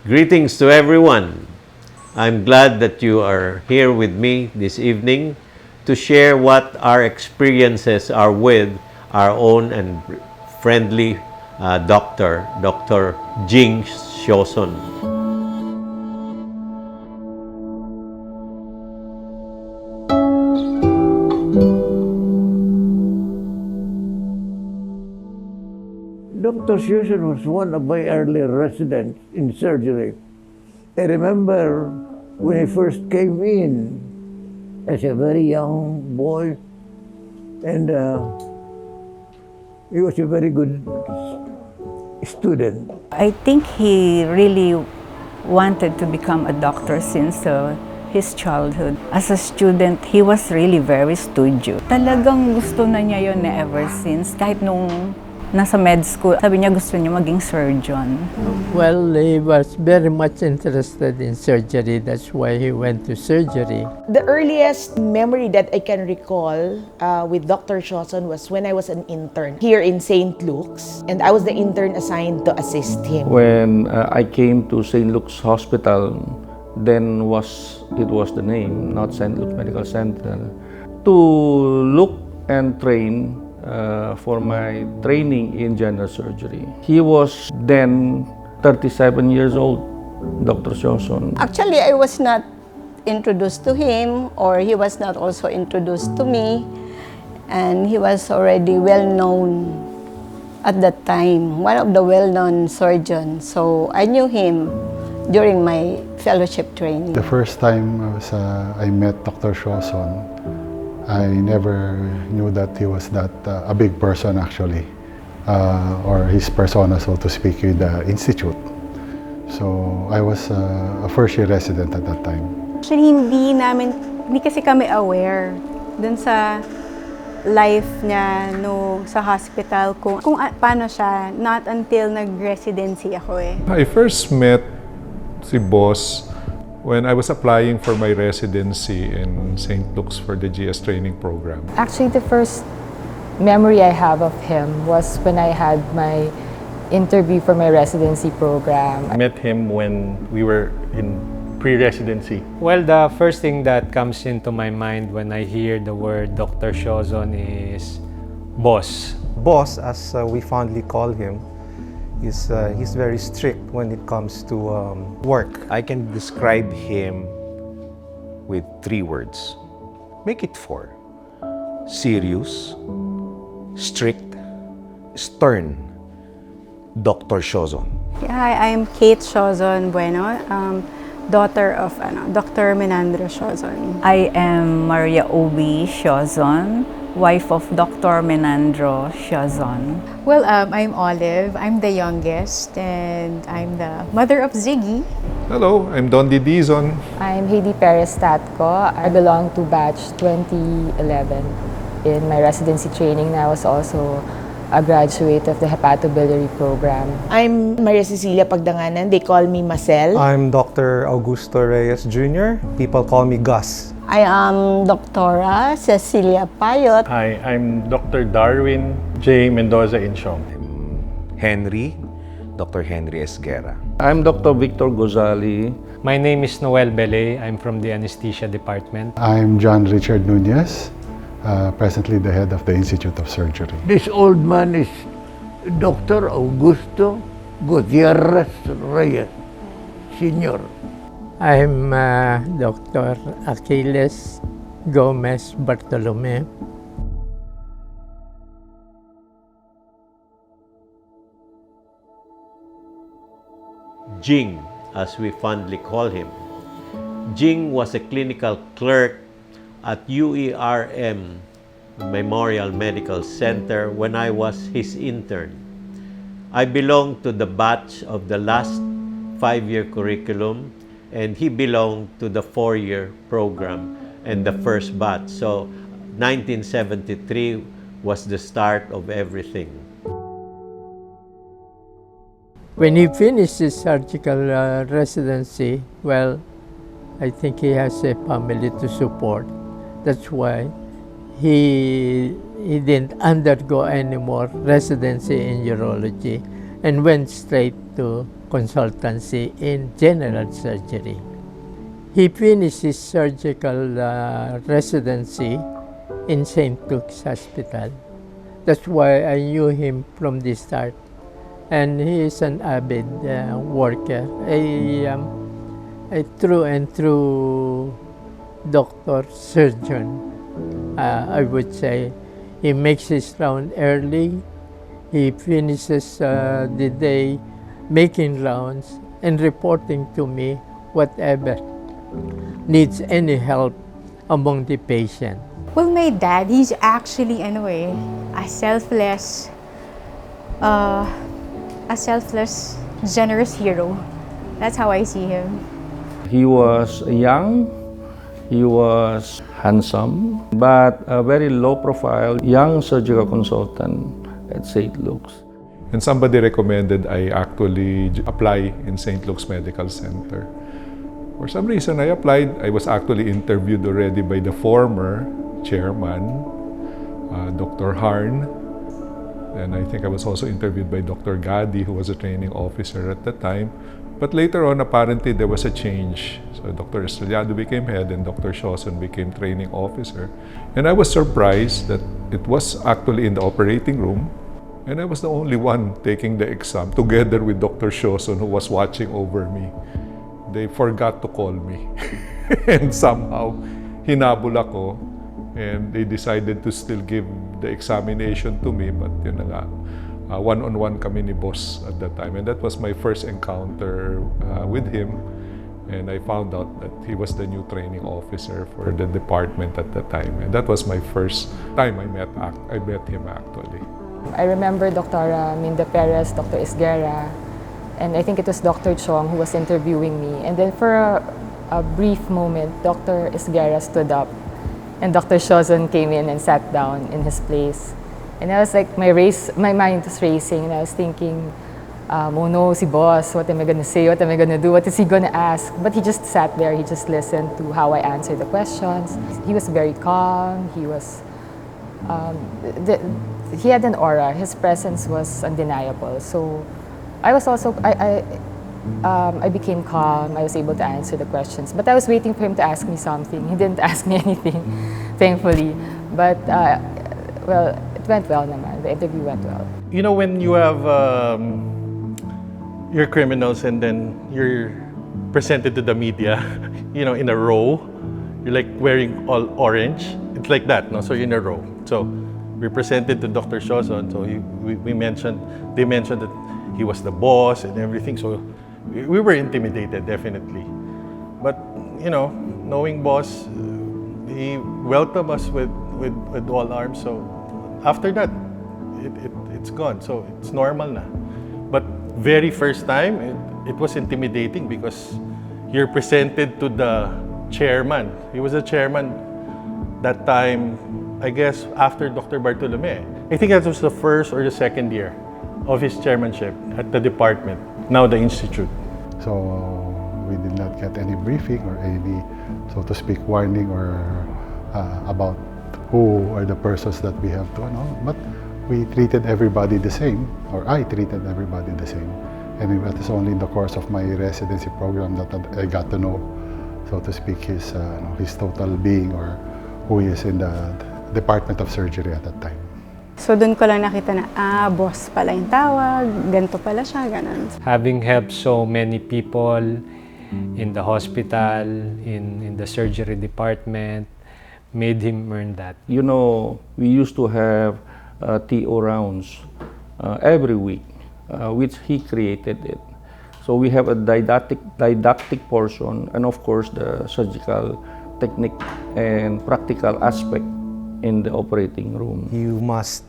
Greetings to everyone. I'm glad that you are here with me this evening to share what our experiences are with our own and friendly doctor, Dr. Jing Siozon. Dr. Siozon was one of my early residents in surgery. I remember when I first came in as a very young boy, and he was a very good student. I think he really wanted to become a doctor since his childhood. As a student, he was really very studious. Talagang gusto na niya yun ever since. Kahit nung nasa med school, sabi niya gusto niya maging surgeon. Well, he was very much interested in surgery. That's why he went to surgery. The earliest memory that I can recall with Dr. Siozon was when I was an intern here in St. Luke's, and I was the intern assigned to assist him. When I came to St. Luke's Hospital, then it was the name, not St. Luke's Medical Center, to look and train for my training in general surgery. He was then 37 years old, Dr. Siozon. Actually, I was not introduced to him, or he was not also introduced to me, and he was already well known at that time, one of the well-known surgeons. So I knew him during my fellowship training. The first time I met Dr. Siozon, I never knew that he was that a big person actually, or his persona, so to speak, with the institute. So I was a first-year resident at that time. Actually, hindi kasi kami aware dun sa life niya sa hospital, kung paano siya, not until nag-residency ako eh. I first met si Boss when I was applying for my residency in St. Luke's for the GS training program. Actually, the first memory I have of him was when I had my interview for my residency program. I met him when we were in pre-residency. Well, the first thing that comes into my mind when I hear the word Dr. Siozon is boss. Boss, as we fondly call him, he's very strict when it comes to work. I can describe him with 3 words. Make it 4. Serious, strict, stern. Dr. Siozon. Hi, I'm Kate Siozon Bueno, daughter of Dr. Menandro Siozon. I am Maria Obi Siozon, wife of Dr. Menandro Siozon. Well, I'm Olive. I'm the youngest, and I'm the mother of Ziggy. Hello, I'm Don Didizon. I'm Heidi Perez Tatco. I belong to batch 2011 in my residency training. I was also a graduate of the hepatobiliary program. I'm Maria Cecilia Pagdanganan. They call me Marcel. I'm Dr. Augusto Reyes Jr. People call me Gus. I am Dr. Cecilia Payot. Hi, I'm Dr. Darwin J. Mendoza Inchong. Henry, Dr. Henry Esguerra. I'm Dr. Victor Gozali. My name is Noel Belay. I'm from the anesthesia department. I'm John Richard Nunez, presently the head of the Institute of Surgery. This old man is Dr. Augusto Gutierrez Reyes, Sr. I'm Dr. Achilles Gomez Bartolome. Jing, as we fondly call him. Jing was a clinical clerk at UERM Memorial Medical Center when I was his intern. I belonged to the batch of the last 5-year curriculum, and he belonged to the 4-year program and the first batch. So 1973 was the start of everything. When he finished his surgical residency, well, I think he has a family to support. That's why he didn't undergo any more residency in urology and went straight to consultancy in general surgery. He finished his surgical residency in St. Luke's Hospital. That's why I knew him from the start. And he is an avid worker, a true and true doctor surgeon. I would say he makes his round early. He finishes the day making rounds and reporting to me whatever needs any help among the patient. Well, my dad, he's actually, a selfless, generous hero. That's how I see him. He was young, he was handsome, but a very low-profile young surgical consultant at St. Luke's. And somebody recommended I actually apply in St. Luke's Medical Center. For some reason, I applied. I was actually interviewed already by the former chairman, Dr. Harn. And I think I was also interviewed by Dr. Gadi, who was a training officer at the time. But later on, apparently, there was a change. So Dr. Estrellado became head and Dr. Siozon became training officer. And I was surprised that it was actually in the operating room. And I was the only one taking the exam together with Dr. Siozon, who was watching over me. They forgot to call me. And somehow, hinabol ako. And they decided to still give the examination to me. But yun na nga, one-on-one kami ni boss at that time. And that was my first encounter with him. And I found out that he was the new training officer for the department at the time. And that was my first time I met him actually. I remember Dr. Minda Perez, Dr. Esguerra, and I think it was Dr. Chong who was interviewing me. And then for a brief moment, Dr. Esguerra stood up and Dr. Siozon came in and sat down in his place. And I was like, my mind was racing and I was thinking, oh no, si boss, what am I gonna say, what am I gonna do, what is he gonna ask? But he just sat there, he just listened to how I answered the questions. He was very calm, he was, he had an aura, his presence was undeniable. So I was also, I became calm, I was able to answer the questions. But I was waiting for him to ask me something. He didn't ask me anything, thankfully. But, well, it went well naman. The interview went well. You know, when you have your criminals and then you're presented to the media, you know, in a row, you're like wearing all orange. It's like that, no? So you're in a row. So we presented to Dr. Siozon. So they mentioned that he was the boss and everything. So we were intimidated, definitely. But, you know, knowing boss, he welcomed us with all arms. So after that, it's gone. So it's normal na. But very first time, it was intimidating because you're presented to the chairman. He was a chairman that time, I guess, after Dr. Bartolome. I think that was the first or the second year of his chairmanship at the department, now the institute. So we did not get any briefing or any, so to speak, warning or about who are the persons that we have to know. But we treated everybody the same, or I treated everybody the same. And it was only in the course of my residency program that I got to know, so to speak, his total being or who he is in the Department of Surgery at that time. So doon ko lang nakita na, boss pala yung tawag, ganito pala siya, ganun. Having helped so many people in the hospital, in the surgery department, made him earn that. You know, we used to have TO rounds every week, which he created it. So we have a didactic portion and of course the surgical technique and practical aspect in the operating room. You must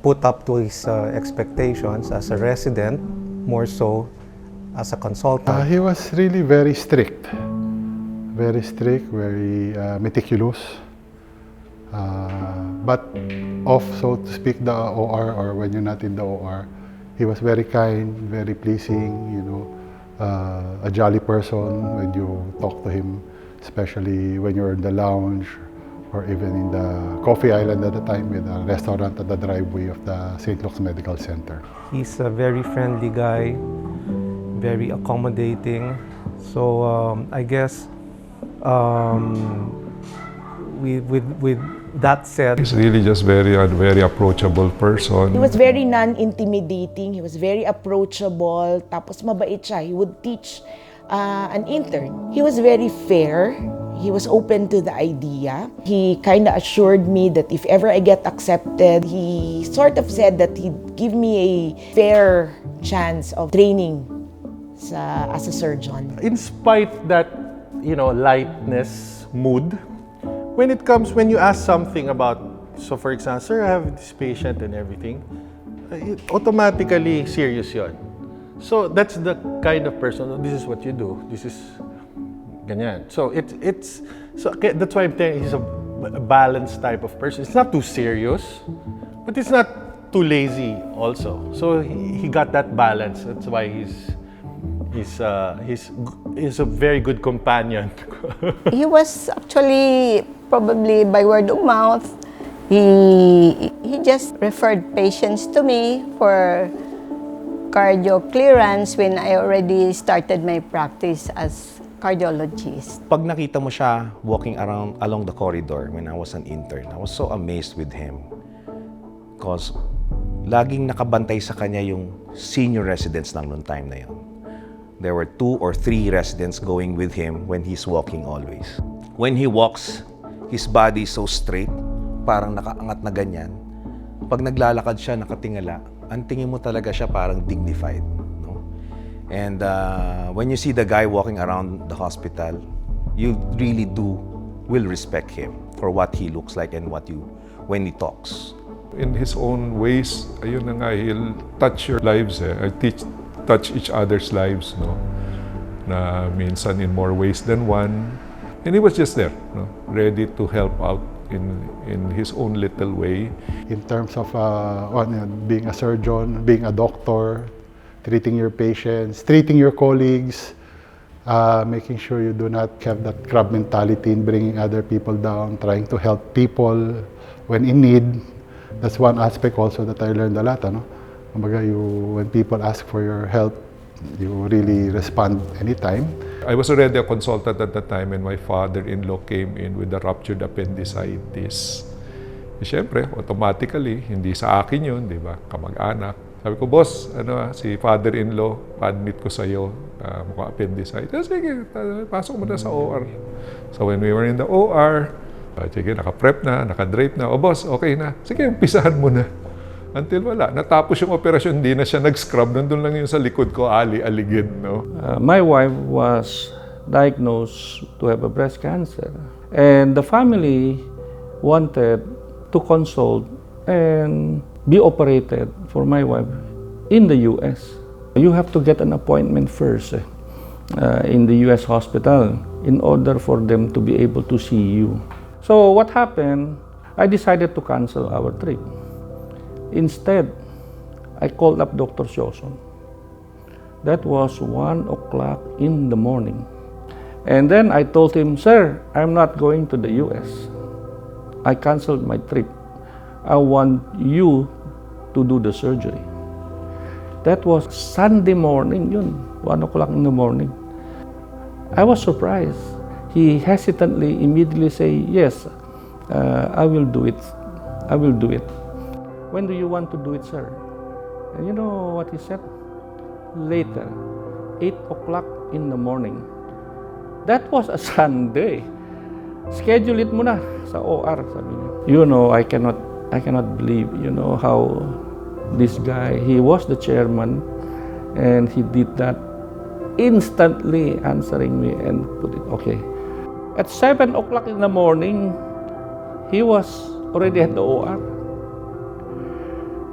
put up to his expectations as a resident, more so as a consultant. He was really very strict, very meticulous. But off, so to speak, the OR or when you're not in the OR, he was very kind, very pleasing, you know, a jolly person when you talk to him, especially when you're in the lounge or even in the Coffee Island at the time with a restaurant at the driveway of the St. Luke's Medical Center. He's a very friendly guy. very accommodating. So I guess with that said, He's really just very approachable person. He was very non-intimidating. He was very approachable. Tapos mabait siya. He would teach an intern. He was very fair. He was open to the idea. He kind of assured me that if ever I get accepted, he sort of said that he'd give me a fair chance of training as a surgeon. In spite that, lightness, mood, when you ask something about, so for example, sir, I have this patient and everything, automatically serious yon. So that's the kind of person, this is what you do, this is ganyan. So that's why I'm telling you, he's a balanced type of person. It's not too serious, but it's not too lazy also. So he got that balance. That's why he's a very good companion. He was actually probably by word of mouth. He just referred patients to me for cardio clearance when I already started my practice as cardiologist. Pag nakita mo siya walking along the corridor when I was an intern, I was so amazed with him. Because laging nakabantay sa kanya yung senior residents lang noong time na yun. There were 2 or 3 residents going with him when he's walking always. When he walks, his body is so straight, parang nakaangat na ganyan. Pag naglalakad siya, nakatingala, ang tingin mo talaga siya parang dignified. No? And when you see the guy walking around the hospital, you really will respect him for what he looks like and when he talks. In his own ways, ayun na nga, he'll touch your lives. Touch each other's lives, no? Na minsan in more ways than one. And he was just there, no? Ready to help out in his own little way. In terms of being a surgeon, being a doctor, treating your patients, treating your colleagues, making sure you do not have that crab mentality in bringing other people down, trying to help people when in need. That's one aspect also that I learned a lot. No? Kumbaga, when people ask for your help, you really respond anytime. I was already a consultant at the time and my father-in-law came in with a ruptured appendicitis. Siyempre, automatically, hindi sa akin yun, di ba? Kamag-anak. Sabi ko, boss, si father-in-law, pa-admit ko sa'yo, mukha appendicitis. Sige, pasok mo na sa OR. So when we were in the OR, sige, naka-prep na, naka-drape na. O boss, okay na. Sige, umpisahan mo na. Until wala. Natapos yung operasyon, hindi na siya nag-scrub. Nandun lang yun sa likod ko, aligid, no? My wife was diagnosed to have a breast cancer. And the family wanted to consult and be operated for my wife in the US. You have to get an appointment first in the US hospital in order for them to be able to see you. So what happened, I decided to cancel our trip. Instead, I called up Dr. Siozon. That was 1 o'clock in the morning. And then I told him, sir, I'm not going to the US. I canceled my trip. I want you to do the surgery. That was Sunday morning, 1 o'clock in the morning. I was surprised. He hesitantly, immediately say, yes, I will do it. I will do it. When do you want to do it, sir? And you know what he said? Later, 8 o'clock in the morning. That was a Sunday. Schedule it muna sa OR, sabi niya. You know, I cannot believe, how this guy, he was the chairman, and he did that instantly, answering me and put it, okay. At 7 o'clock in the morning, he was already at the OR,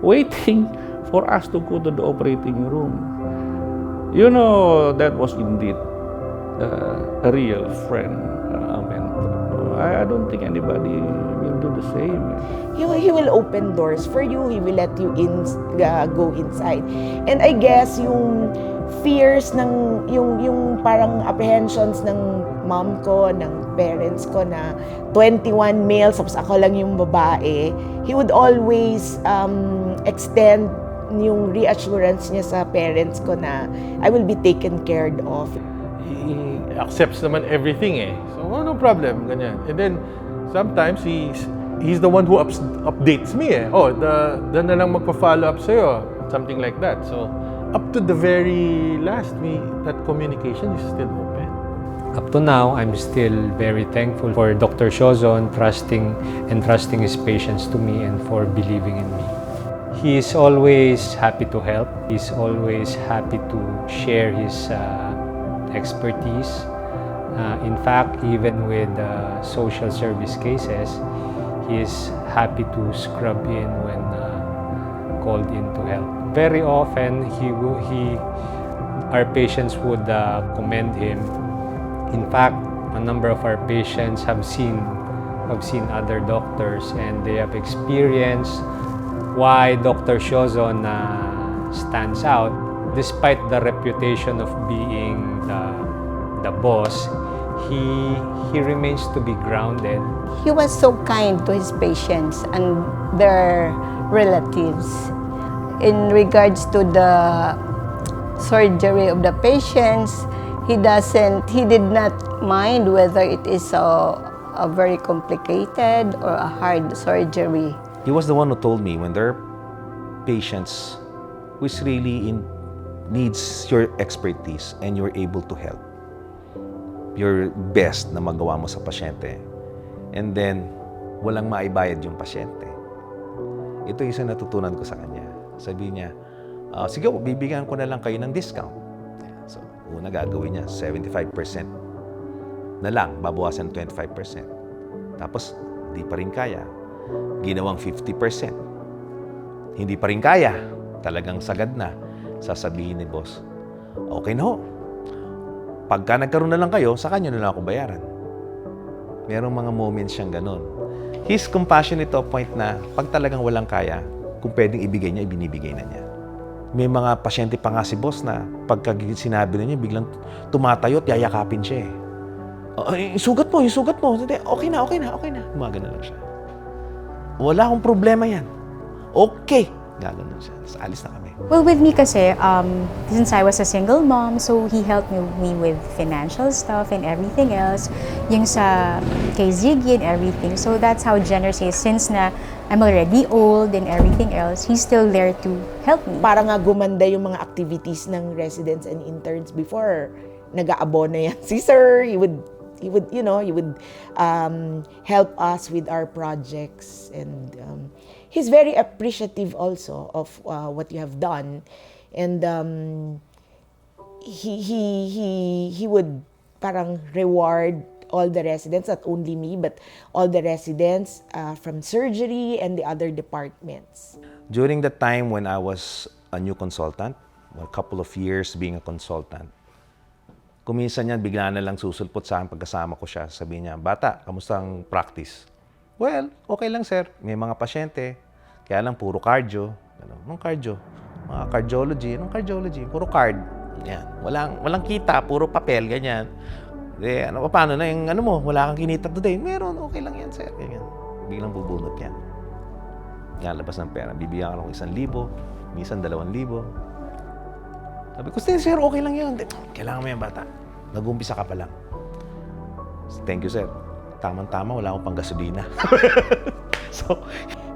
waiting for us to go to the operating room. You know, that was indeed a real friend, a mentor. I don't think anybody will do the same. He will open doors for you. He will let you go inside. And I guess yung fears yung parang apprehensions ng mom ko, ng parents ko na 21 males, tapos ako lang yung babae, he would always extend yung reassurance niya sa parents ko na I will be taken care of. He accepts naman everything eh. So, no problem, ganyan. And then, sometimes he's the one who updates me eh. Oh, na lang magpa-follow up sa'yo. Something like that. So, up to the very last, that communication is still open. Up to now, I'm still very thankful for Dr. Siozon entrusting his patients to me and for believing in me. He is always happy to help. He's always happy to share his expertise. In fact, even with social service cases, he is happy to scrub in when called in to help. Very often, our patients would commend him. In fact, a number of our patients have seen other doctors and they have experienced why Dr. Siozon stands out. Despite the reputation of being the boss, he remains to be grounded. He was so kind to his patients and their relatives. In regards to the surgery of the patients, he did not mind whether it is a very complicated or a hard surgery. He was the one who told me when there are patients who is really needs your expertise and you're able to help your best na magawa mo sa pasyente, and then walang maibayad yung pasyente. Ito yung isa natutunan ko sa kanya. Sabi niya, sige, bibigyan ko na lang kayo ng discount. So, una gagawin niya, 75% na lang, babawasan 25%. Tapos, hindi pa rin kaya. Ginawang 50%. Hindi pa rin kaya. Talagang sagad na. Sasabihin ni boss, okay na ho. Pagka nagkaroon na lang kayo, sa kanya na lang ako bayaran. Merong mga moments siyang ganun. He's compassionate to a point na pag talagang walang kaya, kung pwedeng ibigay niya, ibinibigay na niya. May mga pasyente pa nga si boss na pagka sinabi na niya, biglang tumatayo at yayakapin siya eh. Sugat mo. Okay na. Gumagano lang siya. Wala akong problema yan. Okay. Gaganon siya. Tapos alis na kami. Well, with me kasi, since I was a single mom, so he helped me with financial stuff and everything else. Yung sa kay Ziggy and everything. So that's how generous he is. Since na I'm already old and everything else, he's still there to help me. Para nga gumanda yung mga activities ng residents and interns before. Nag-aabono yan si sir. He would help us with our projects, and he's very appreciative also of what you have done, and he would parang reward all the residents, not only me but all the residents from surgery and the other departments. During the time when I was a new consultant, a couple of years being a consultant, kuminsan niyan, bigla na lang susulpot sa akin pagkasama ko siya. Sabi niya, bata, kamusta ang practice? Well, okay lang sir. May mga pasyente. Kaya lang, puro cardio. Anong cardio? Mga cardiology. Anong cardiology? Puro card. Yan. Walang kita, puro papel, ganyan. Paano na yung wala kang kinita today? Meron, okay lang yan sir. Ganyan. Biglang bubunot yan. Lalabas ng pera. Bibigyan ka ng 1,000, minsan 2,000. Sabi ko, sir, okay lang yun. Kailangan mo yan, bata. Nag-umpisa ka pa lang. Thank you, sir. Tamang-tama, wala akong pang-gasolina.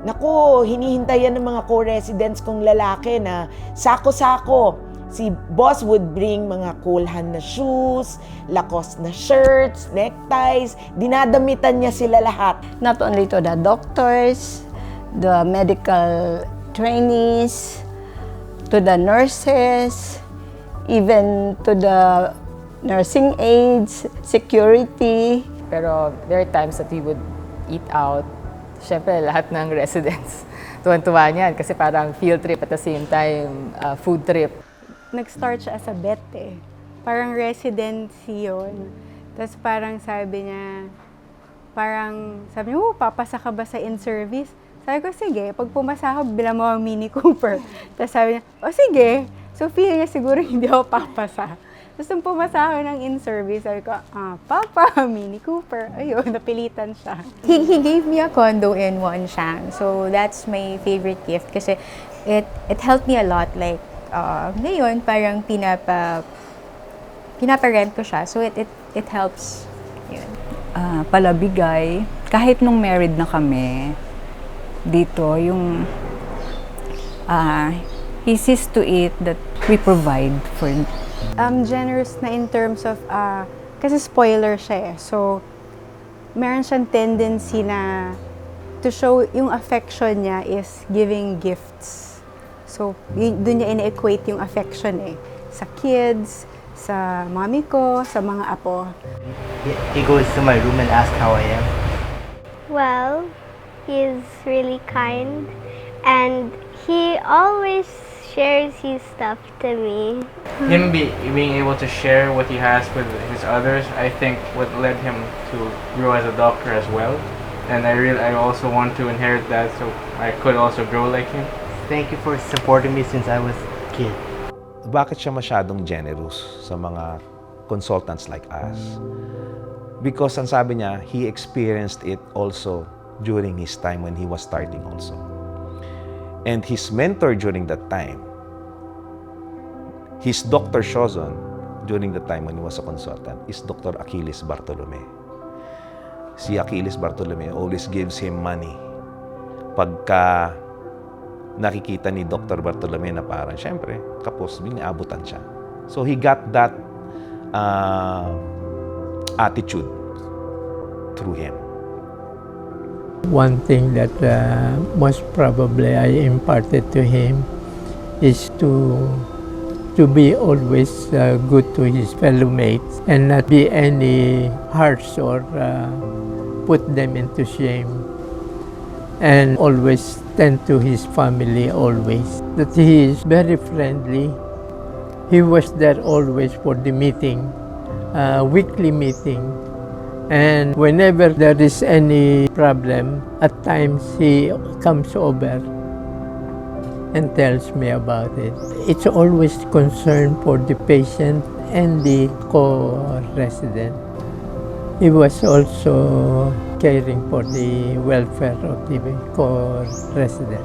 Naku, hinihintayan ng mga co-residents kong lalaki na sako-sako. Si boss would bring mga coolhan na shoes, Lacoste na shirts, neckties. Dinadamitan niya sila lahat. Not only to the doctors, the medical trainees, to the nurses, even to the nursing aides, security. Pero there are times that we would eat out. Siyempre, lahat ng residents, tuwan-tuwa niyan kasi parang field trip at the same time, food trip. Nag-start siya as a vet eh. Parang residency yun. Tapos parang sabi niya, papasa ka ba sa in-service? Sabi ko, sige, pag pumasa ako, bilang mo ang Mini Cooper. Tapos sabi niya, sige. So feel niya siguro hindi ako papasa. Tapos nung pumasa ako ng in-service, sabi ko, Papa, Mini Cooper. Ayun, napilitan siya. He gave me a condo in Wonshang. So that's my favorite gift kasi it helped me a lot. Like, ngayon, parang pinapa-rent ko siya. So it helps. Yun. Palabigay, kahit nung married na kami, dito, yung he sees to it that we provide for. Generous na in terms of, kasi spoiler siya eh. So, meron siyang tendency na to show yung affection niya is giving gifts. So, doon niya ina-equate yung affection eh. Sa kids, sa mommy ko, sa mga apo. He goes to my room and asks how I am. Well, he's really kind and he always shares his stuff to me. Him being able to share what he has with his others, I think what led him to grow as a doctor as well. And I also want to inherit that so I could also grow like him. Thank you for supporting me since I was a kid. Bakit siya masyadong generous sa mga consultants like us? Because ang sabi niya, he experienced it also during his time when he was starting also. And his mentor during that time, his Dr. Siozon during the time when he was a consultant, is Dr. Achilles Bartolome. Si Achilles Bartolome always gives him money. Pagka nakikita ni Dr. Bartolome na parang, syempre, kapos, biniabutan siya. So he got that attitude through him. One thing that most probably I imparted to him is to be always good to his fellow mates and not be any harsh or put them into shame, and always tend to his family always. That he is very friendly. He was there always for the meeting, weekly meeting. And whenever there is any problem, at times he comes over and tells me about it. It's always concern for the patient and the co-resident. He was also caring for the welfare of the co-resident.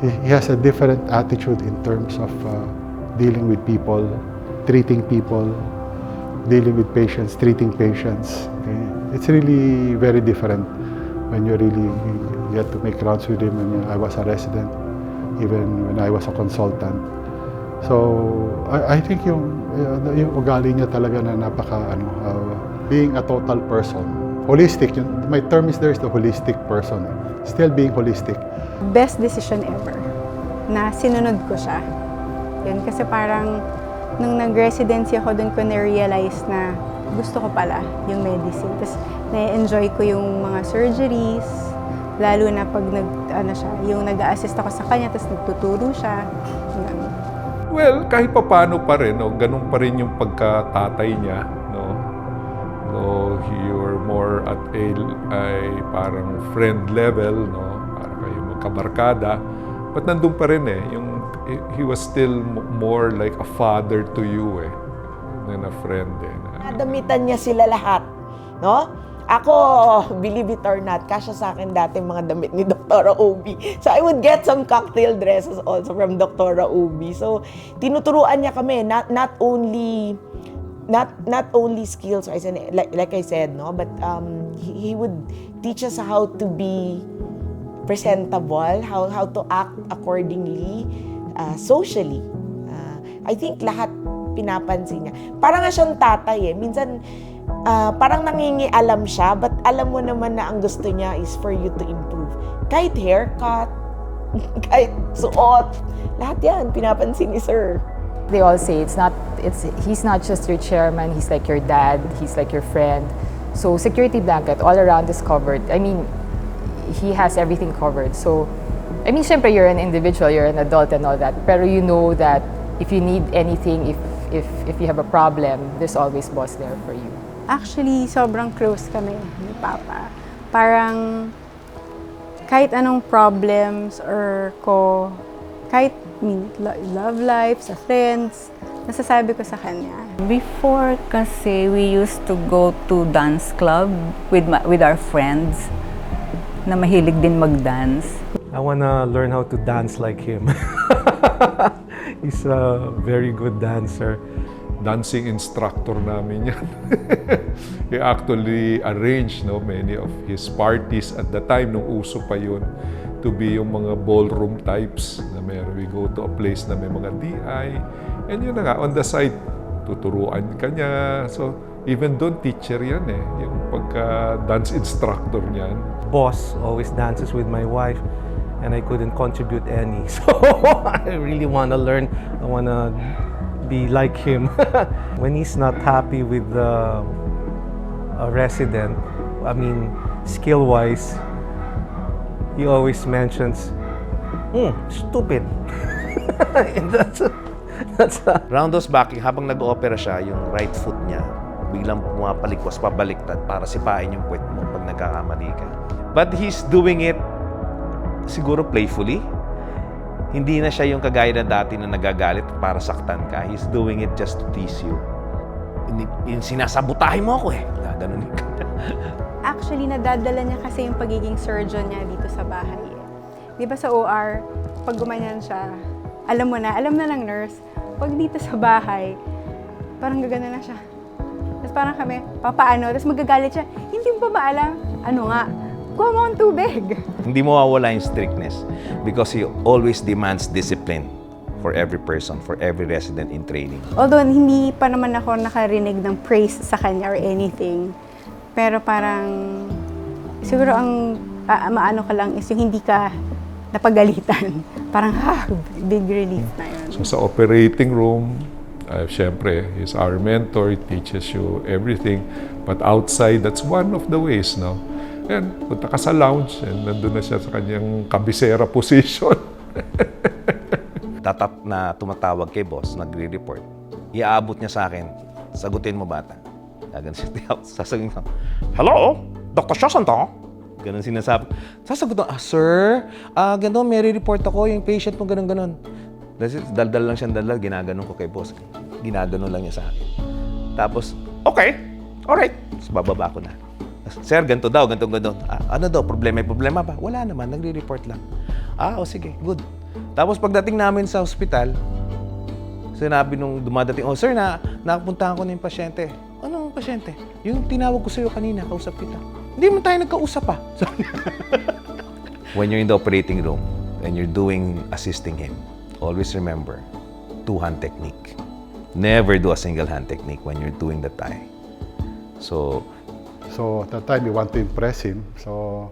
He has a different attitude in terms of dealing with people, treating people, dealing with patients, treating patients. Okay? It's really very different when you really get to make rounds with him. When I was a resident, even when I was a consultant. So I think yung ugali niya talaga na being a total person, holistic. My term is the holistic person. Still being holistic. Best decision ever na sinunod ko siya. Yun, kasi parang nung nag-residency ako, doon ko na-realize na gusto ko pala yung medicine. Tapos na-enjoy ko yung mga surgeries, lalo na pag yung nag-a-assist ako sa kanya, tapos nagtuturo siya. Yun. Well, kahit paano pa rin, no, ganun pa rin yung pagkatatay niya. No? So, you're more at a parang friend level, no? Parang kayo magkabarkada. But nandun pa rin he was still more like a father to you than a friend. Nadamitan niya sila lahat, no? Ako, believe it or not, kasya sa akin dati mga damit ni Dr. Obi. So I would get some cocktail dresses also from Dr. Obi. So tinuturuan niya kami not only skills, like I said, no, but he would teach us how to be presentable, how to act accordingly. Socially. I think lahat pinapansin niya. Parang nga siyang tatay Minsan, parang nangingialam siya, but alam mo naman na ang gusto niya is for you to improve. Kahit haircut, kahit suot, lahat yan pinapansin ni Sir. They all say he's not just your chairman, he's like your dad, he's like your friend. So security blanket all around is covered. I mean, he has everything covered. So I mean, syempre, you're an individual, you're an adult and all that. Pero you know that if you need anything, if you have a problem, there's always boss there for you. Actually, sobrang close kami ni Papa. Parang kahit anong problems or kahit love life, sa friends, nasasabi ko sa kanya. Before kasi, we used to go to dance club with our friends na mahilig din mag-dance. I wanna learn how to dance like him. He's a very good dancer. Dancing instructor namin yan. He actually arranged many of his parties at the time, nung uso pa yun, to be yung mga ballroom types na meron. We go to a place na may mga DI. And yun na nga, on the side, tuturuan ka niya. So, even doon, teacher yan yung pagka-dance instructor niyan. Boss always dances with my wife and I couldn't contribute any. So, I really wanna learn. I wanna be like him. When he's not happy with a resident, I mean, skill-wise, he always mentions, stupid. And that's Roundhouse backing, habang nag-opera siya, yung right foot niya, biglang pumapalikwas, pabaliktad para sipain yung puwet mo pag nagkakamali ka. But he's doing it siguro playfully. Hindi na siya yung kagaya na dati na nagagalit para saktan ka. He's doing it just to tease you. Sinasabutahin mo ako Gaganunin ka. Actually, nadadala niya kasi yung pagiging surgeon niya dito sa bahay. Di ba sa OR, pag gumanyan siya, alam na ng nurse. Pag dito sa bahay, parang gagana na siya. Tapos parang kami, papaano? Tapos magagalit siya, hindi mo pa ba alam? Ano nga? Kuha mo ang tubig. Hindi mo mawawala yung strictness because he always demands discipline for every person, for every resident in training. Although hindi pa naman ako nakarinig ng praise sa kanya or anything, pero parang siguro ang maano ka lang is yung hindi ka napagalitan. Parang big relief na yun. So sa operating room, syempre, he's our mentor, he teaches you everything. But outside, that's one of the ways, And punta ka sa lounge and nandun na siya sa kanyang kabisera position. Tatat na tumatawag kay boss, nagre-report. Iaabot niya sa akin, sagutin mo bata. Ganun siya, sasagutin ko, hello, Dr. Siozon to? Ganun sinasabi. Sasagot ko, sir, ganun, may report ako, yung patient mo ganun. Daldal lang siyang daldal, ginaganon ko kay boss. Ginaganon lang niya sa akin. Tapos, okay, alright. Tapos bababa ko na. Sir, ganito daw, ganito. Ano daw, problema ba? Wala naman, nagre-report lang. Sige, good. Tapos pagdating namin sa ospital, sinabi nung dumadating, sir, nakapuntahan ko na yung pasyente. Anong pasyente? Yung tinawag ko sa'yo kanina, kausap kita. Hindi mo tayo nagkausap pa. When you're in the operating room, and you're assisting him, always remember, two-hand technique. Never do a single-hand technique when you're doing the tie. So at that time, we want to impress him. So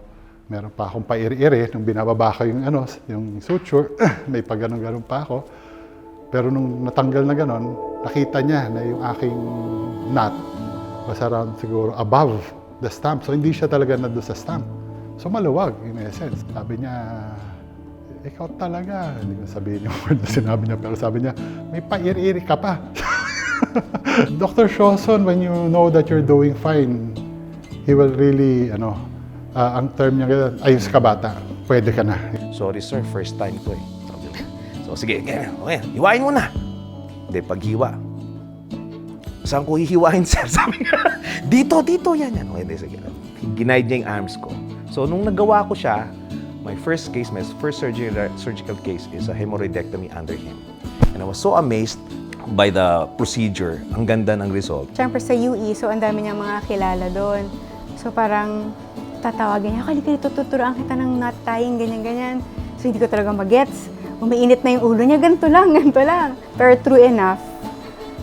meron pa akong pairi-iri nung binababa ko yung suture. May pag-ganon-ganon pa ako. Pero nung natanggal na ganon, nakita niya na yung aking knot was around siguro above the stump. So hindi siya talaga nandun sa stump. So maluwag in essence. Sabi niya, ikaw talaga. Hindi ko sabihin yung word na sinabi niya. Pero sabi niya, may pairi-iri ka pa. Dr. Siozon, when you know that you're doing fine, he will really, ang term niya, ayos ka bata, pwede ka na. Sorry sir, first time ko So sige, okay, hiwain mo na. Hindi, paghiwa. Saan ko hihiwain sir? Sabi niya, dito, yan. Okay, sige. Ginaid niya yung arms ko. So nung nagawa ko siya, my first surgical case is a hemorrhoidectomy under him. And I was so amazed by the procedure. Ang ganda ng result. Siyempre sa UE, so ang dami niyang mga kilala doon. So parang tatawagin niya, kalika dito, tuturuan kita ng knot tying, ganyan. So hindi ko talaga magets. Umiinit na yung ulo niya, ganito lang. Pero true enough,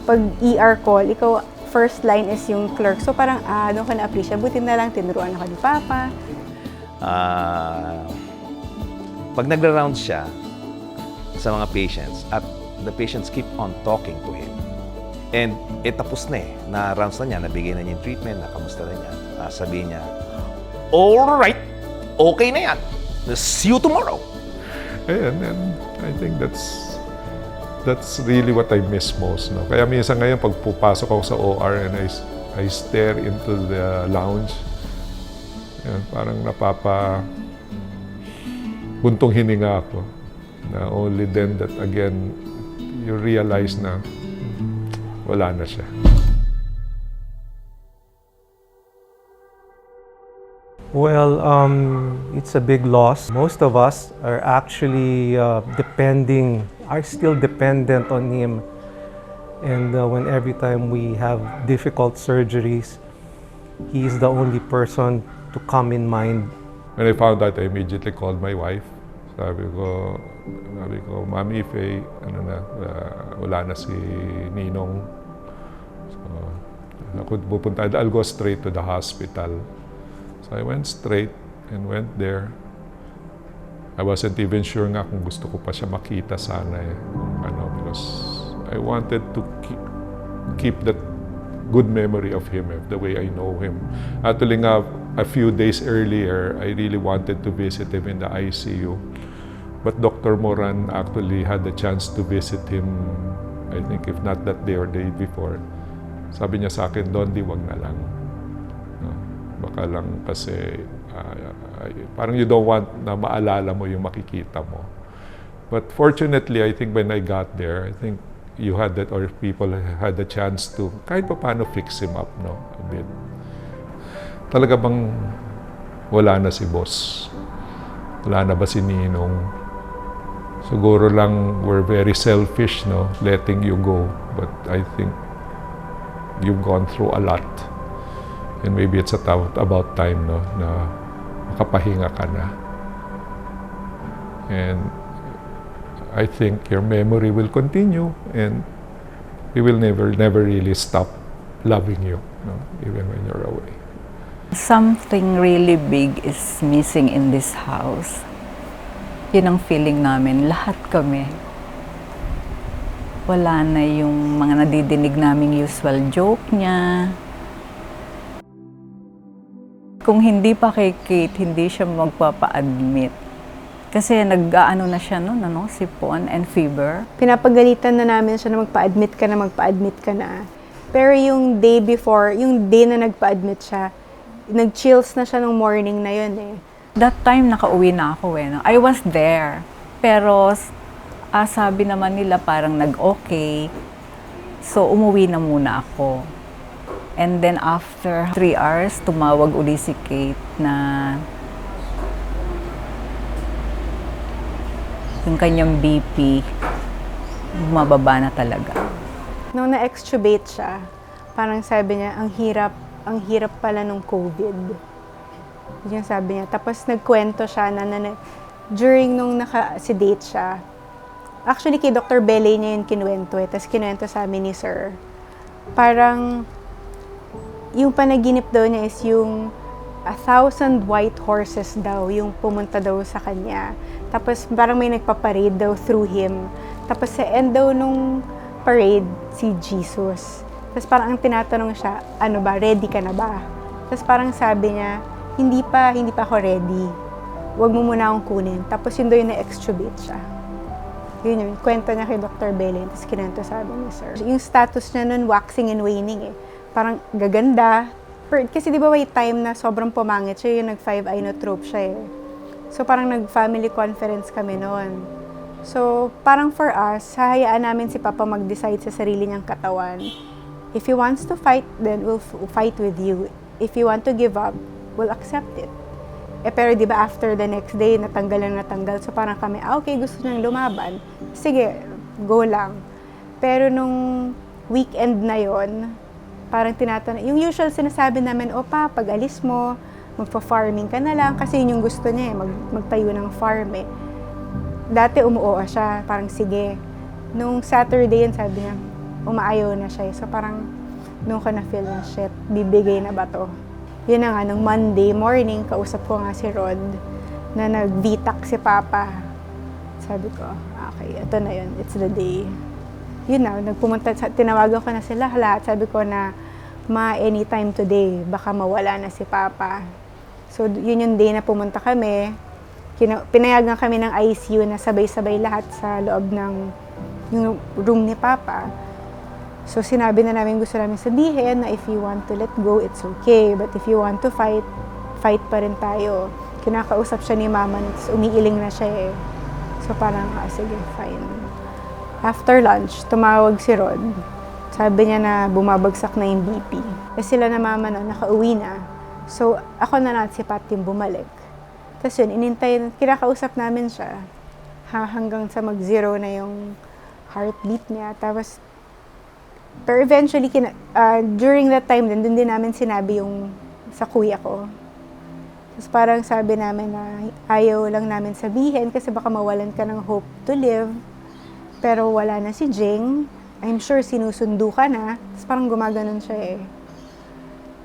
pag ER call, ikaw, first line is yung clerk. So parang, doon ko na-appreciate. Buti na lang, tinuruan ako ni Papa. Pag nagra-round siya sa mga patients at the patients keep on talking to him, and tapos na rounds na niya, nabigay na niya yung treatment, nakamusta na niya, sabihin niya, alright, okay na yan, see you tomorrow. And I think that's really what I miss most. Kaya minsan ngayon, pag pupasok ako sa OR and I stare into the lounge, parang buntong hininga ako. Na only then that again, you realize na wala na siya. Well, it's a big loss. Most of us are actually are still dependent on him. And when every time we have difficult surgeries, he's the only person to come in mind. When I found out, I immediately called my wife. Sabi ko, Mami Faye, wala na si Ninong. So, I'll go straight to the hospital. So I went straight and went there. I wasn't even sure nga kung gusto ko pa siya makita sana eh. Because I wanted to keep that good memory of him, the way I know him. Actually nga, a few days earlier, I really wanted to visit him in the ICU. But Dr. Moran actually had the chance to visit him, I think if not that day or day before. Sabi niya sa akin, Don, wag na lang. No? Baka lang kasi parang you don't want na maalala mo yung makikita mo. But fortunately, I think when I got there, I think you had that, or people had the chance to kahit pa paano fix him up, no? A bit. Talaga bang wala na si boss? Wala na ba si Ninong? Siguro lang we're very selfish, no? Letting you go. But I think you've gone through a lot. And maybe it's about time, no? Na makapahinga ka na. And I think your memory will continue, and we will never really stop loving you, no? Even when you're away. Something really big is missing in this house. Yun ang feeling namin, lahat kami. Wala na yung mga nadidinig naming usual joke niya. Kung hindi pa kay Kate, hindi siya magpapa-admit. Kasi nag-aano na siya noon, sipon and fever. Pinapagalitan na namin siya na magpa-admit ka na. Pero yung day before, yung day na nagpa-admit siya, nag-chills na siya nung morning na yun eh. That time, nakauwi na ako eh. I was there. Pero sabi naman nila parang nag-okay. So, umuwi na muna ako. And then after 3 hours, tumawag uli si Kate na yung kanyang BP, bumababa na talaga. Nung na-extubate siya, parang sabi niya, ang hirap pala nung COVID. Yun sabi niya. Tapos nagkwento siya na during nung naka-sedate siya, actually kay Dr. Bele niya yun kinuwento eh. Tapos kinuwento sa amin ni Sir. Parang, yung panaginip daw niya is yung 1,000 white horses daw, yung pumunta daw sa kanya. Tapos parang may nagpaparade daw through him. Tapos sa end daw nung parade, si Jesus. Tapos parang ang tinatanong siya, ano ba, ready ka na ba? Tapos parang sabi niya, hindi pa ako ready. Huwag mo muna akong kunin. Tapos yun daw yung na-extubate siya. Yun yung kwento niya kay Dr. Belen, tapos kinento sa amin ni Sir. Yung status niya nun, waxing and waning eh. Parang gaganda. Kasi di ba may time na sobrang pumangit siya, yung nag-5 inotrope siya eh. So parang nag-family conference kami noon. So parang for us, hahayaan namin si Papa mag-decide sa sarili niyang katawan. If he wants to fight, then we'll fight with you. If you want to give up, we'll accept it. Pero di ba after the next day, natanggal. So parang kami, okay, gusto niyang lumaban. Sige, go lang. Pero nung weekend na yon, parang tinatanong, yung usual sinasabi namin, pa, pag alis mo, magpa-farming ka na lang. Kasi yun yung gusto niya magtayo ng farm eh. Dati umuoa siya, parang sige. Nung Saturday yun, sabi niya, umaayaw na siya. So parang, nung ko na-feel na, shit, bibigay na ba to? Yun na nga, nung Monday morning, kausap ko nga si Rod, na nag-VTAC si Papa. Sabi ko, okay, ito na yun, it's the day. Yun na, tinawagan ko na sila lahat. Sabi ko na, anytime today, baka mawala na si Papa. So, yun yung day na pumunta kami. Pinayagan kami ng ICU na sabay-sabay lahat sa loob ng yung room ni Papa. So, sinabi na namin, gusto namin sabihin na if you want to let go, it's okay. But if you want to fight, fight pa rin tayo. Kinakausap siya ni Mama, umiiling na siya eh. So, parang, sige, fine. After lunch, tumawag si Rod. Sabi niya na bumabagsak na yung BP. Kasi sila na mama na, nakauwi na. So, ako na lang si Pat yung bumalik. Tapos yun, kinakausap namin siya hanggang sa mag-zero na yung heartbeat niya. Tapos, pero eventually, during that time, dun din namin sinabi yung sa kuya ko. Tapos parang sabi namin na ayaw lang namin sabihin kasi baka mawalan ka ng hope to live. Pero wala na si Jing. I'm sure sinusundo ka na. Tapos parang gumaganon siya eh.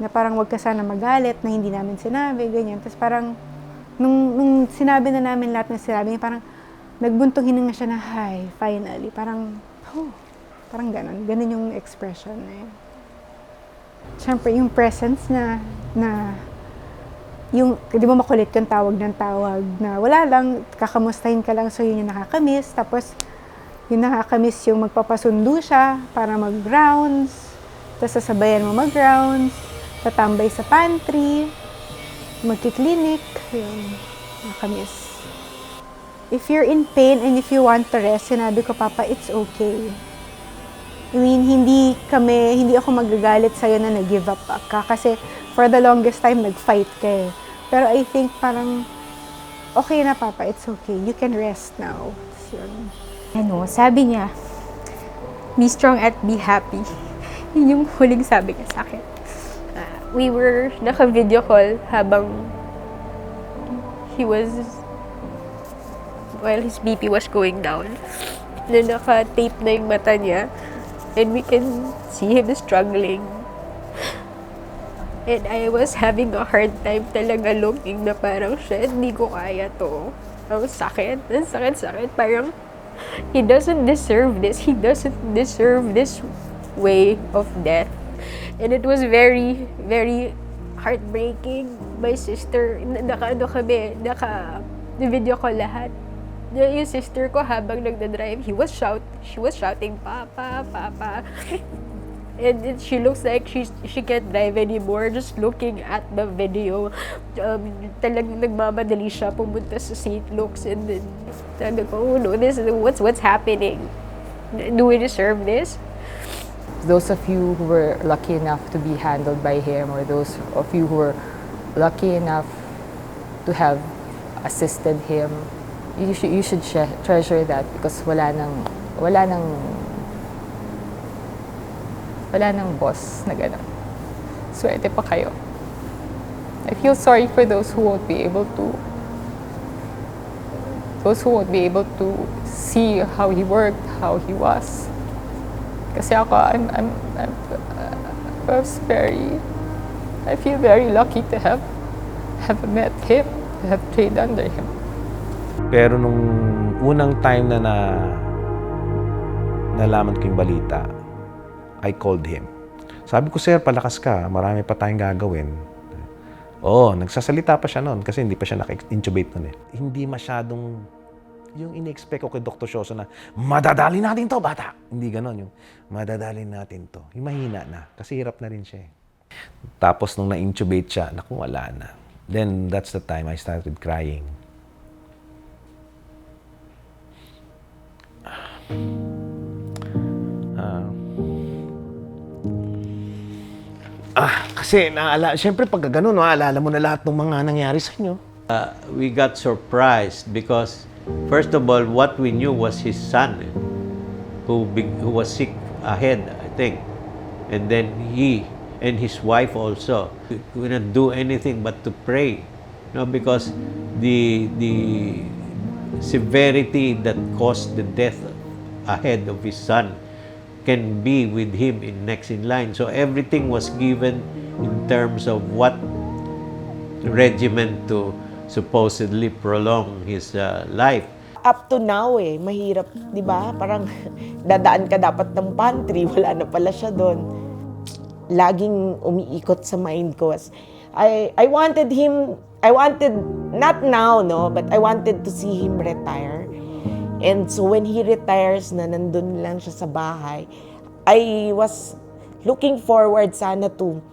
Na parang wag ka sana magalit na hindi namin sinabi, ganyan. Tapos parang, nung sinabi na namin lahat ng sinabi niya, parang nagbuntong hininga siya na, hi, finally. Parang, parang ganon. Ganon yung expression na yun. Siyempre, yung presence na yung, di ba makulit yung tawag ng tawag na wala lang, kakamustahin ka lang, so yun yung nakakamiss. Tapos, yung nakakamiss yung magpapasundo siya para mag-rounds, tapos sasabayan mo mag-rounds, tatambay sa pantry, magki-clinic, yun, nakakamiss. If you're in pain and if you want to rest, sinabi ko, Papa, it's okay. I mean, hindi ako magagalit sa'yo na nag-give up ka kasi for the longest time, nag-fight ka eh. Pero I think parang, okay na Papa, it's okay. You can rest now. Yun. Sabi niya, be strong at be happy. Yun yung huling sabi niya sa akin. We were naka-video call habang while his BP was going down. Na naka-tape na yung mata niya. And we can see him struggling. And I was having a hard time talaga looking na parang, shit, hindi ko kaya to. Ang sakit. Parang, he doesn't deserve this. He doesn't deserve this way of death. And it was very, very heartbreaking. My sister, naka-video ko lahat. Yung sister ko habang nagdadrive, she was shouting, Papa, Papa. And she looks like she can't drive anymore just looking at the video. Talagang nagmamadali siya pumunta sa St. Luke's and then sabi ko, oh no, what's happening? Do we deserve this? Those of you who were lucky enough to be handled by him, or those of you who were lucky enough to have assisted him, you should treasure that because wala nang boss na gano'n. Swerte pa kayo. I feel sorry for those who won't be able to see how he worked, how he was. Kasi ako, I feel very lucky to have met him, to have trained under him. Pero nung unang time na nalaman ko yung balita, I called him. Sabi ko, sir, palakas ka. Marami pa tayong gagawin. Nagsasalita pa siya noon kasi hindi pa siya naka-intubate noon eh. Hindi masyadong yung in-expect ko kay Dr. Siozon na madadali natin to, bata. Hindi ganon yung madadali natin to. Yung mahina na kasi hirap na rin siya eh. Tapos nung na-intubate siya, naku, wala na. Then that's the time I started crying. Kasi siyempre pag gano'n, naalala mo na lahat ng mga nangyari sa inyo. We got surprised because, first of all, what we knew was his son who was sick ahead, I think. And then he and his wife also could not do anything but to pray, because the severity that caused the death ahead of his son can be with him next in line. So everything was given in terms of what regimen to supposedly prolong his life. Up to now mahirap, di ba? Parang dadaan ka dapat ng pantry, wala na pala siya doon. Laging umiikot sa mind ko. I wanted, not now, but I wanted to see him retire. And so when he retires na, nandun lang siya sa bahay, I was looking forward sana to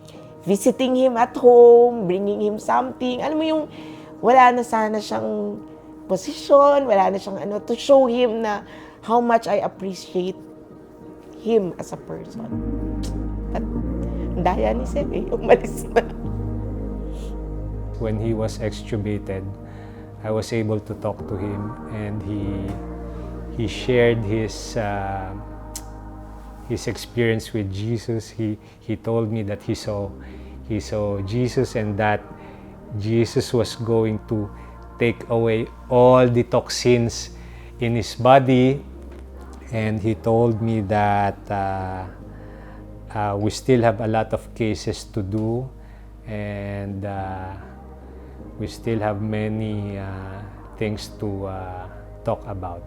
visiting him at home, bringing him something. Alam mo yung wala na sana siyang posisyon, wala na siyang to show him na how much I appreciate him as a person. At daya ni Sir, umalis na. When he was extubated, I was able to talk to him, and he shared his experience with Jesus. He told me that he saw Jesus, and that Jesus was going to take away all the toxins in his body. And he told me that we still have a lot of cases to do, and we still have many things to talk about.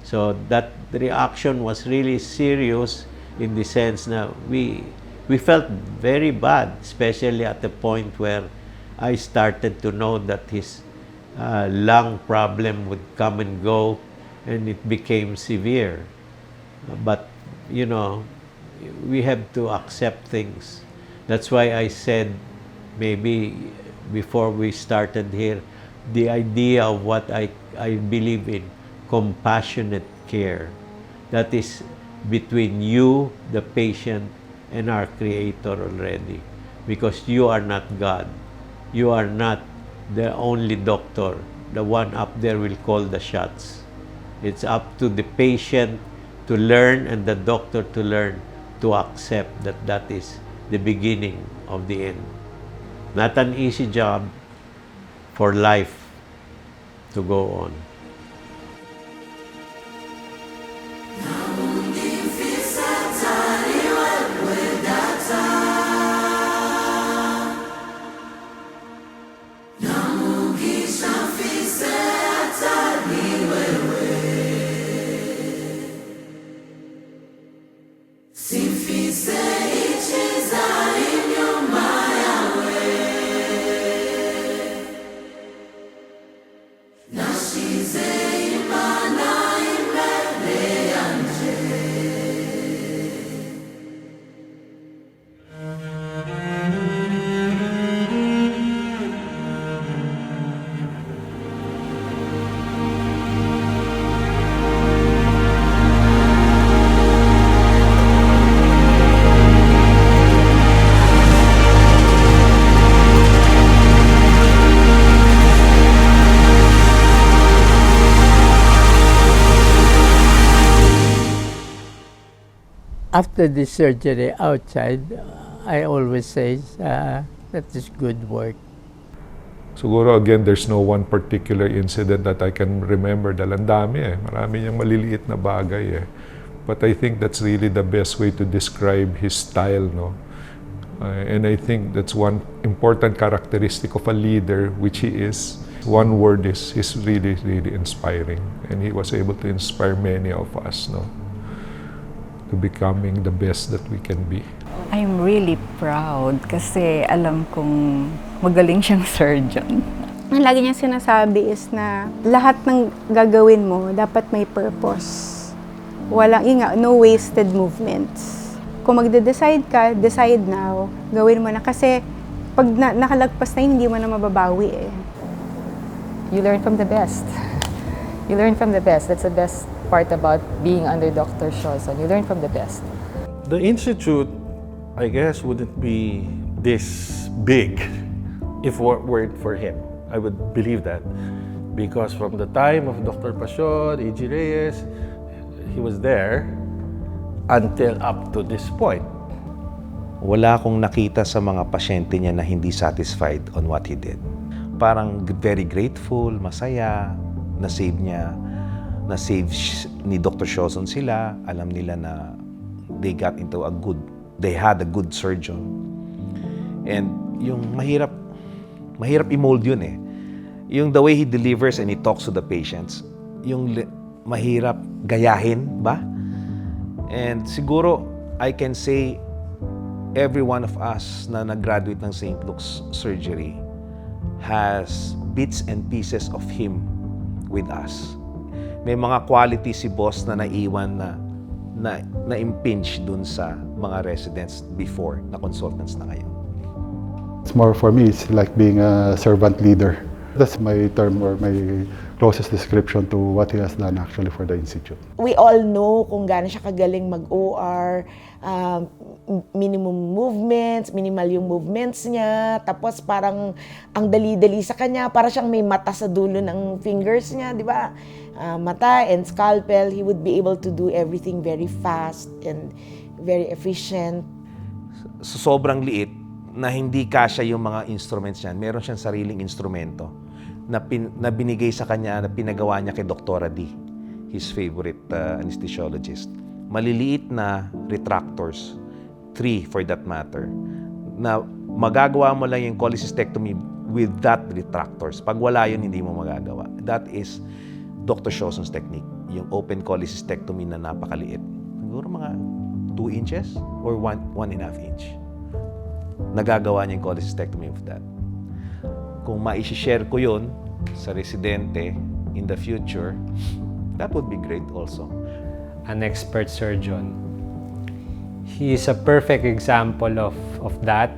So that reaction was really serious, in the sense that we felt very bad, especially at the point where I started to know that his lung problem would come and go, and it became severe. But, you know, we have to accept things. That's why I said, maybe before we started here, the idea of what I believe in, compassionate care. That is between you, the patient, and our Creator already. Because you are not God. You are not the only doctor. The one up there will call the shots. It's up to the patient to learn, and the doctor to learn to accept that that is the beginning of the end. Not an easy job for life to go on. After the surgery outside, I always say that is good work. Siguro again, there's no one particular incident that I can remember dahil ang dami eh. Marami niyang maliliit na bagay eh. But I think that's really the best way to describe his style, no? And I think that's one important characteristic of a leader, which he is. One word is, he's really, really inspiring. And he was able to inspire many of us, no? To becoming the best that we can be. I'm really proud kasi alam kong magaling siyang surgeon. Ang lagi niya sinasabi is na lahat ng gagawin mo dapat may purpose. Walang no wasted movements. Kung magde-decide ka, decide now, gawin mo na. Kasi pag nakalagpas na hindi mo na mababawi eh. You learn from the best. You learn from the best. That's the best part about being under Dr. Siozon. You learn from the best. The institute, I guess, wouldn't be this big if it weren't for him. I would believe that. Because from the time of Dr. Pasyon, E.G. Reyes, he was there until up to this point. Wala akong nakita sa mga pasyente niya na hindi satisfied on what he did. Parang very grateful, masaya, na-save niya. Na-save ni Dr. Siozon sila. Alam nila na they had a good surgeon. And yung mahirap i-mold yun eh. Yung the way he delivers and he talks to the patients, yung mahirap gayahin ba? And siguro, I can say, every one of us na nag-graduate ng St. Luke's surgery has bits and pieces of him with us. May mga quality si boss na naiwan na impinge dun sa mga residents before na consultants na ngayon. It's more for me, it's like being a servant leader. That's my term or my closest description to what he has done actually for the Institute. We all know kung gaano siya kagaling mag-OR, minimum movements, minimal yung movements niya, tapos parang ang dali-dali sa kanya, para siyang may mata sa dulo ng fingers niya, di ba? Mata and scalpel, he would be able to do everything very fast and very efficient. So, sobrang liit na hindi kasya yung mga instruments niya. Meron siyang sariling instrumento na binigay sa kanya, na pinagawa niya kay Dr. D, his favorite anesthesiologist. Maliliit na retractors, 3 for that matter, na magagawa mo lang yung cholecystectomy with that retractors. Pag wala yun, hindi mo magagawa. That is Dr. Siozon's technique, yung open cholecystectomy na napakaliit. Siguro mga 2 inches or 1.5 inch. Nagagawa niya yung cholecystectomy of that. Kung ma-share ko yun sa residente in the future, that would be great also. An expert surgeon. He is a perfect example of that.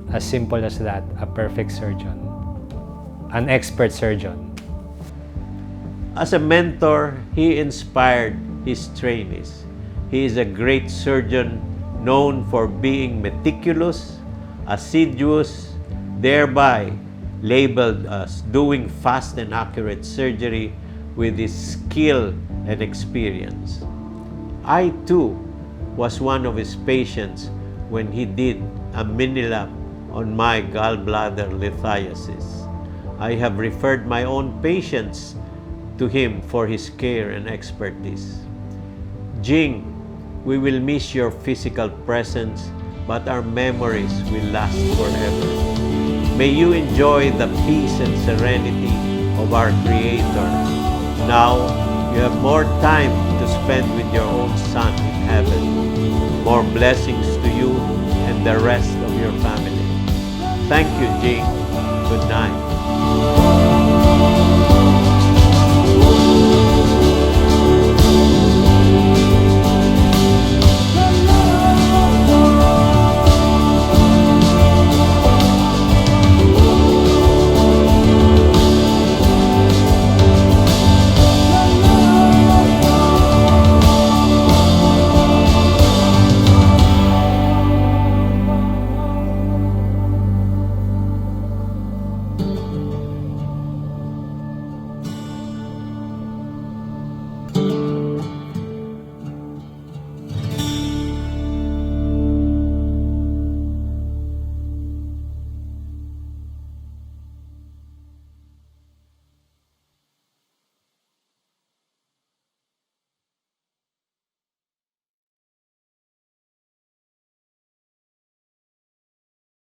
As simple as that, a perfect surgeon. An expert surgeon. As a mentor, he inspired his trainees. He is a great surgeon known for being meticulous, assiduous, thereby labeled as doing fast and accurate surgery with his skill and experience. I too was one of his patients when he did a mini-lap on my gallbladder lithiasis. I have referred my own patients to him for his care and expertise. Jing, we will miss your physical presence, but our memories will last forever. May you enjoy the peace and serenity of our Creator. Now, you have more time to spend with your own Son in heaven. More blessings to you and the rest of your family. Thank you, Jing. Good night.